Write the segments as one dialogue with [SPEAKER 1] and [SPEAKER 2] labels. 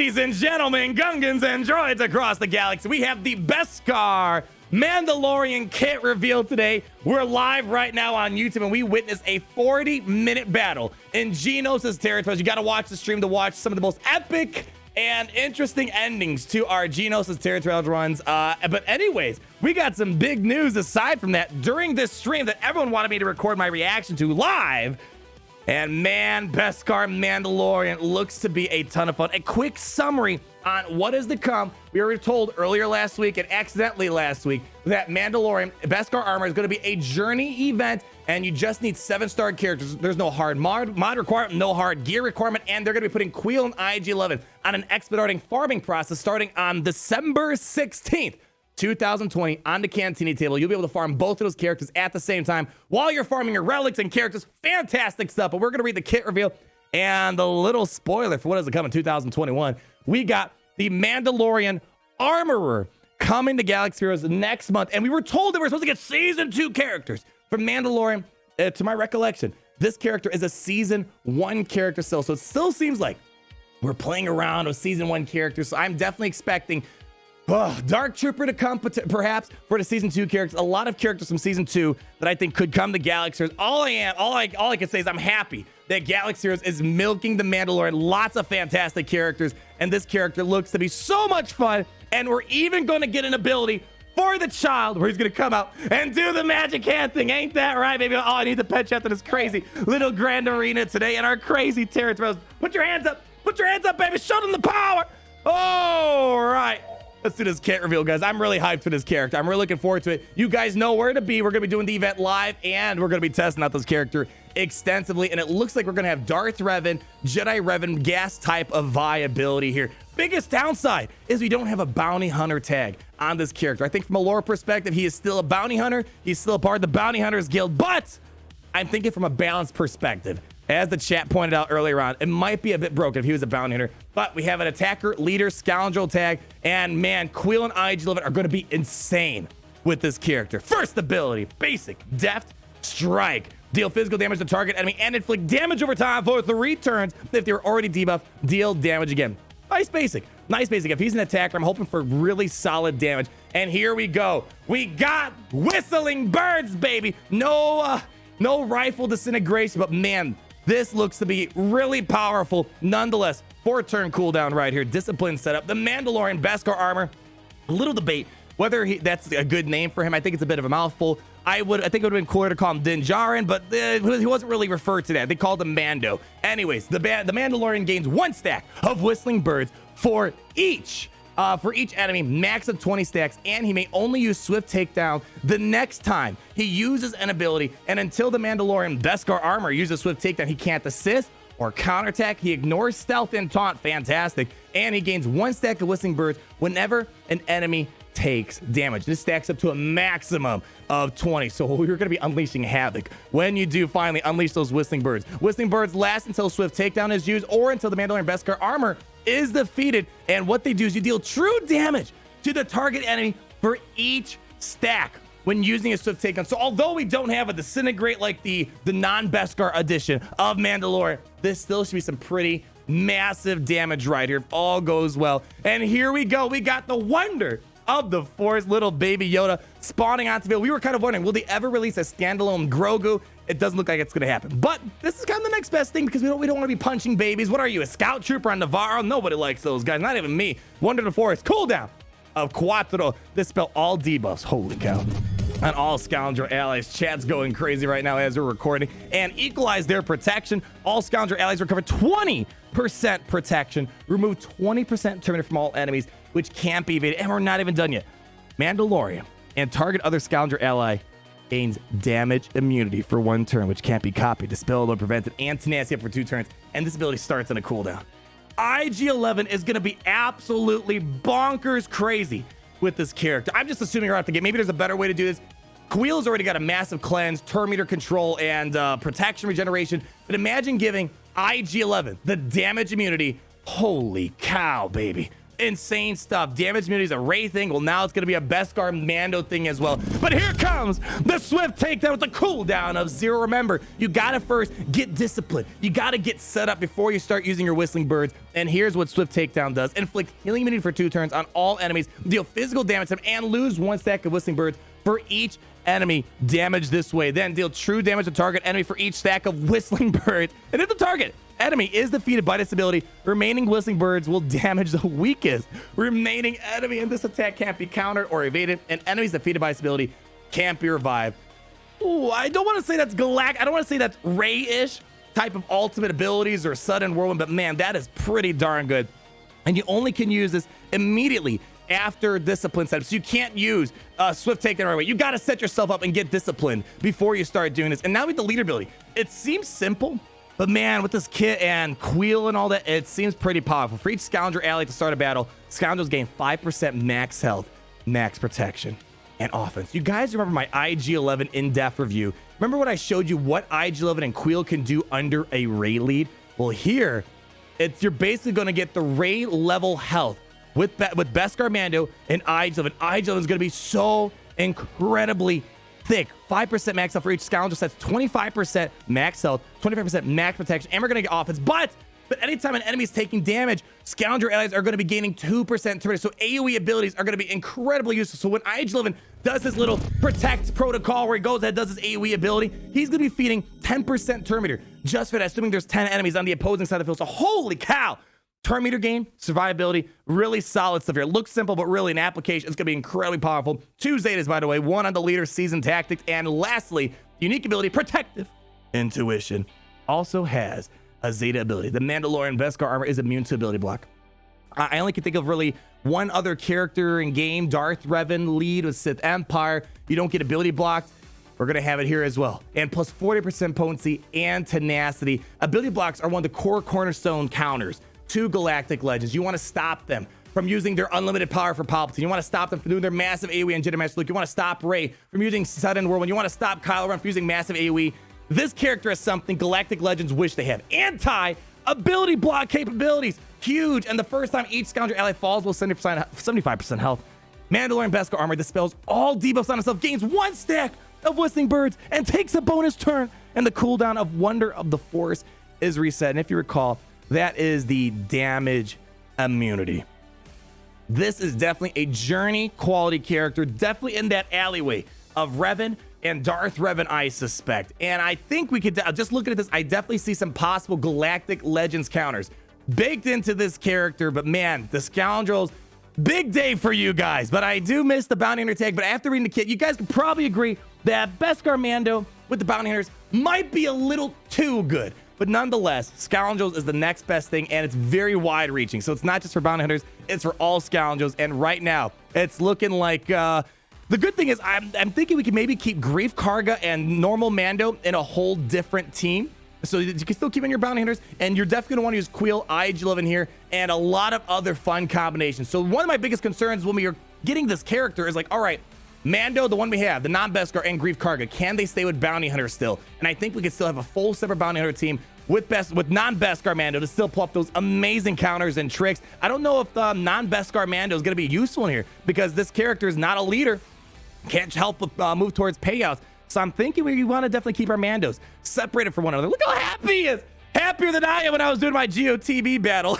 [SPEAKER 1] Ladies and gentlemen, Gungans and droids across the galaxy, we have the Beskar Mandalorian kit reveal today. We're live right now on YouTube, and we witnessed a 40-minute battle in Geonosis territories. You got to watch the stream to watch some of the most epic and interesting endings to our Geonosis territorial runs. But anyways, we got some big news aside from that during this stream that everyone wanted me to record my reaction to live. And man, Beskar Mandalorian looks to be a ton of fun. A quick summary on what is to come. We were told earlier last week and accidentally last week that Mandalorian Beskar Armor is going to be a journey event, and you just need 7-star characters. There's no hard mod requirement, no hard gear requirement, and they're going to be putting Queel and IG-11 on an expediting farming process starting on December 16th. 2020 on the Cantina table. You'll be able to farm both of those characters at the same time while you're farming your relics and characters. Fantastic stuff. But we're going to read the kit reveal and the little spoiler for what is to come in 2021. We got the Mandalorian Armorer coming to Galaxy Heroes next month. And we were told that we're supposed to get Season 2 characters from Mandalorian. To my recollection, this character is a Season 1 character still. So it still seems like we're playing around with Season 1 characters. So I'm definitely expecting Dark Trooper to come perhaps for the Season 2 characters. A lot of characters from Season 2 that I think could come to Galaxy Heroes. All I can say is I'm happy that Galaxy Heroes is milking the Mandalorian. Lots of fantastic characters, and this character looks to be so much fun. And we're even going to get an ability for the child where he's going to come out and do the magic hand thing. Ain't that right, baby? Oh, I need to pet you after this crazy little grand arena today in our crazy territories. Put your hands up. Put your hands up, baby. Show them the power. All right. Let's do this kit reveal, guys. I'm really hyped for this character. I'm really looking forward to it. You guys know where to be. We're going to be doing the event live, and we're going to be testing out this character extensively. And it looks like we're going to have Darth Revan, Jedi Revan, gas type of viability here. Biggest downside is we don't have a bounty hunter tag on this character. I think from a lore perspective, he is still a bounty hunter. He's still a part of the Bounty Hunters Guild. But I'm thinking from a balanced perspective. As the chat pointed out earlier on, it might be a bit broken if he was a bounty hunter, but we have an attacker, leader, scoundrel tag, and man, Queel and IG-11 are going to be insane with this character. First ability, basic, deft, strike. Deal physical damage to target enemy and inflict damage over time for 3 turns. If they're already debuffed, deal damage again. Nice basic. Nice basic. If he's an attacker, I'm hoping for really solid damage. And here we go. We got whistling birds, baby. No rifle disintegration, but man, this looks to be really powerful. Nonetheless, 4-turn cooldown right here. Discipline setup. The Mandalorian Beskar Armor. A little debate whether that's a good name for him. I think it's a bit of a mouthful. I think it would have been cooler to call him Din Djarin, but he wasn't really referred to that. They called him Mando. Anyways, the Mandalorian gains 1 stack of whistling birds for each enemy, max of 20 stacks, and he may only use swift takedown the next time he uses an ability. And until the Mandalorian Beskar Armor uses swift takedown, he can't assist or counterattack. He ignores stealth and taunt. Fantastic. And he gains 1 stack of whistling birds whenever an enemy takes damage. This stacks up to a maximum of 20. So you're going to be unleashing havoc when you do finally unleash those whistling birds. Whistling birds last until swift takedown is used or until the Mandalorian Beskar Armor is defeated. And what they do is you deal true damage to the target enemy for each stack when using a swift takedown. So although we don't have a disintegrate like the non-Beskar edition of Mandalorian, this still should be some pretty massive damage right here if all goes well. And here we go. We got the wonder of the Force, little baby Yoda spawning onto the field. We were kind of wondering, will they ever release a standalone Grogu? It doesn't look like it's going to happen. But this is kind of the next best thing because we don't want to be punching babies. What are you, a scout trooper on Navarro? Nobody likes those guys, not even me. Wonder the Force, cooldown of Cuatro. Dispel all debuffs. Holy cow. On all scoundrel allies. Chat's going crazy right now as we're recording. And equalize their protection. All scoundrel allies recover 20% protection. Remove 20% terminated from all enemies, which can't be evaded. And we're not even done yet. Mandalorian and target other scoundrel ally gains damage immunity for 1 turn, which can't be copied, dispelled, or prevented, and tenacity up for 2 turns. And this ability starts on a cooldown. IG-11 is going to be absolutely bonkers crazy with this character. I'm just assuming we're out the gate. Maybe there's a better way to do this. Queel's already got a massive cleanse, turn meter control, and protection regeneration. But imagine giving IG-11 the damage immunity. Holy cow, baby. insane stuff. Damage immunity is a Ray thing. Well, now it's going to be a Beskar Mando thing as well. But here comes the swift takedown with the cooldown of 0. Remember, you got to first get disciplined. You got to get set up before you start using your Whistling Birds. And here's what swift takedown does. Inflict healing immunity for 2 turns on all enemies. Deal physical damage to them and lose 1 stack of Whistling Birds for each enemy damage this way. Then deal true damage to target enemy for each stack of Whistling Birds. And if the target enemy is defeated by this ability, remaining Whistling Birds will damage the weakest remaining enemy, and this attack can't be countered or evaded, and enemies defeated by this ability can't be revived. Ooh, I don't want to say that's I don't want to say that's Ray-ish type of ultimate abilities or sudden whirlwind, but man, that is pretty darn good. And you only can use this immediately after discipline setup. So you can't use swift takedown right away. You got to set yourself up and get disciplined before you start doing this. And now with the leader ability, it seems simple, but man, with this kit and Queel and all that, it seems pretty powerful. For each Scoundrel ally to start a battle, Scoundrels gain 5% max health, max protection, and offense. You guys remember my IG-11 in-depth review? Remember when I showed you what IG-11 and Queel can do under a Ray lead? Well, here, you're basically going to get the Ray level health with Beskar Mando and IG-11. IG-11 is going to be so incredibly thick. 5% max health for each Scoundrel. That's 25% max health, 25% max protection, and we're going to get offense. But anytime an enemy is taking damage, Scoundrel allies are going to be gaining 2% turret. So AoE abilities are going to be incredibly useful. So when IG-11 does his little protect protocol where he goes ahead and does his AoE ability, he's going to be feeding 10% turret meter just for that, assuming there's 10 enemies on the opposing side of the field. So holy cow! Turn meter gain, survivability, really solid stuff here. It looks simple, but really in application, it's going to be incredibly powerful. 2 Zetas, by the way, 1 on the leader, season tactics, and lastly, unique ability, protective intuition, also has a Zeta ability. The Mandalorian Beskar Armor is immune to ability block. I only can think of really one other character in game, Darth Revan lead with Sith Empire. You don't get ability blocked. We're going to have it here as well. And plus 40% potency and tenacity. Ability blocks are one of the core cornerstone counters to Galactic Legends. You want to stop them from using their unlimited power for Palpatine. You want to stop them from doing their massive AoE and Jedi Master Luke. You want to stop Rey from using Sudden Whirlwind. You want to stop Kylo Ren from using massive AoE. This character has something Galactic Legends wish they had. Anti-ability block capabilities. Huge. And the first time each Scoundrel ally falls will 75% health. Mandalorian Beskar Armor dispels all debuffs on itself, gains 1 stack of Whistling Birds, and takes a bonus turn. And the cooldown of Wonder of the Force is reset. And if you recall, that is the damage immunity. This is definitely a journey quality character, definitely in that alleyway of Revan and Darth Revan, I suspect. And I think we could, just looking at this, I definitely see some possible Galactic Legends counters baked into this character. But man, the Scoundrels, big day for you guys. But I do miss the Bounty Hunter tag. But after reading the kit, you guys could probably agree that Beskar Mando with the Bounty Hunters might be a little too good. But nonetheless, Scoundrels is the next best thing, and it's very wide-reaching. So it's not just for Bounty Hunters, it's for all Scoundrels. And right now, it's looking like... the good thing is, I'm thinking we can maybe keep Grief Karga and normal Mando in a whole different team. So you can still keep in your Bounty Hunters, and you're definitely going to want to use Queel, IG-11 here, and a lot of other fun combinations. So one of my biggest concerns when we are getting this character is like, all right, Mando, the one we have, the non-Beskar, and Grief Karga, can they stay with Bounty Hunter still? And I think we could still have a full separate Bounty Hunter team with non-Beskar Mando to still pull up those amazing counters and tricks. I don't know if non-Beskar Mando is going to be useful in here because this character is not a leader, can't help move towards payouts. So I'm thinking we want to definitely keep our Mandos separated from one another. Look how happy he is. Happier than I am when I was doing my GOTV battle.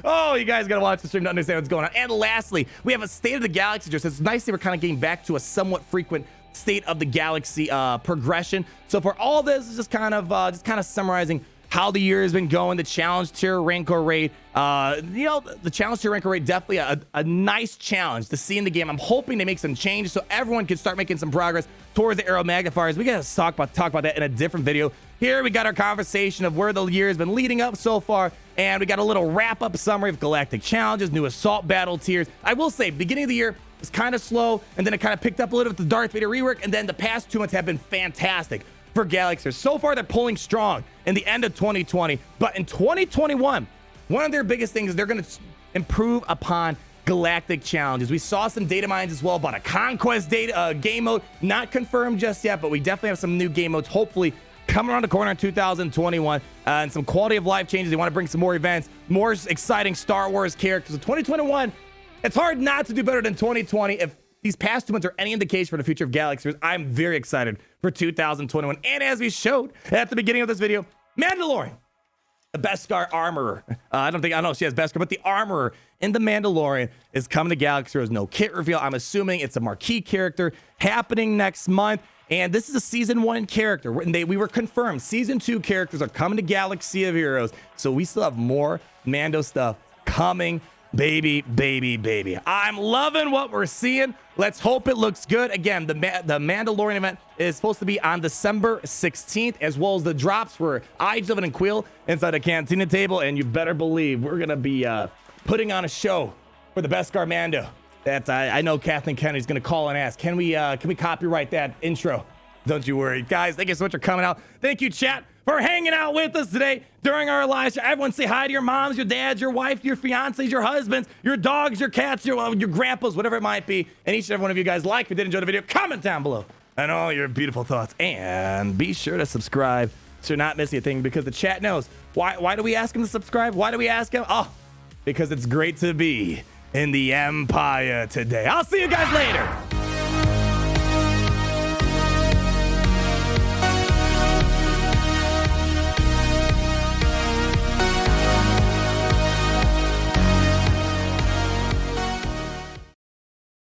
[SPEAKER 1] Oh, you guys got to watch the stream to understand what's going on. And lastly, we have a State of the Galaxy. Just it's nice that we're kind of getting back to a somewhat frequent State of the Galaxy progression. So for all this, just kind of summarizing how the year has been going. The challenge tier Rancor raid, the challenge tier Rancor raid, definitely a nice challenge to see in the game. I'm hoping they make some changes so everyone can start making some progress towards the Arrow Magnifiers. We got to talk about that in a different video. Here we got our conversation of where the year has been leading up so far, and we got a little wrap-up summary of Galactic Challenges, new Assault Battle tiers. I will say, beginning of the year was kind of slow, and then it kind of picked up a little with the Darth Vader rework, and then the past 2 months have been fantastic for Galaxiers. So far, they're pulling strong in the end of 2020, but in 2021, one of their biggest things is they're going to improve upon Galactic Challenges. We saw some data mines as well about a Conquest data game mode, not confirmed just yet, but we definitely have some new game modes hopefully coming around the corner in 2021, and some quality of life changes. They want to bring some more events, more exciting Star Wars characters. In 2021, it's hard not to do better than 2020. If these past 2 months are any indication for the future of Galaxy, I'm very excited for 2021. And as we showed at the beginning of this video, Mandalorian, the Beskar Armor. I don't know if she has Beskar, but the Armorer in the Mandalorian is coming to Galaxy. There's no kit reveal. I'm assuming it's a marquee character happening next month. And this is a season 1 character. We were confirmed. Season 2 characters are coming to Galaxy of Heroes. So we still have more Mando stuff coming. Baby. I'm loving what we're seeing. Let's hope it looks good. Again, the Mandalorian event is supposed to be on December 16th, as well as the drops for I7 and Quill inside a cantina table. And you better believe we're going to be putting on a show for the Beskar Mando. I know Kathleen Kennedy's going to call and ask, can we copyright that intro? Don't you worry. Guys, thank you so much for coming out. Thank you, chat, for hanging out with us today during our live stream. Everyone say hi to your moms, your dads, your wife, your fiancés, your husbands, your dogs, your cats, your grandpas, whatever it might be. And each and every one of you guys, like, if you did enjoy the video, comment down below and all your beautiful thoughts. And be sure to subscribe so you're not missing a thing, because the chat knows. Why do we ask him to subscribe? Why do we ask him? Oh, because it's great to be in the Empire today. I'll see you guys later.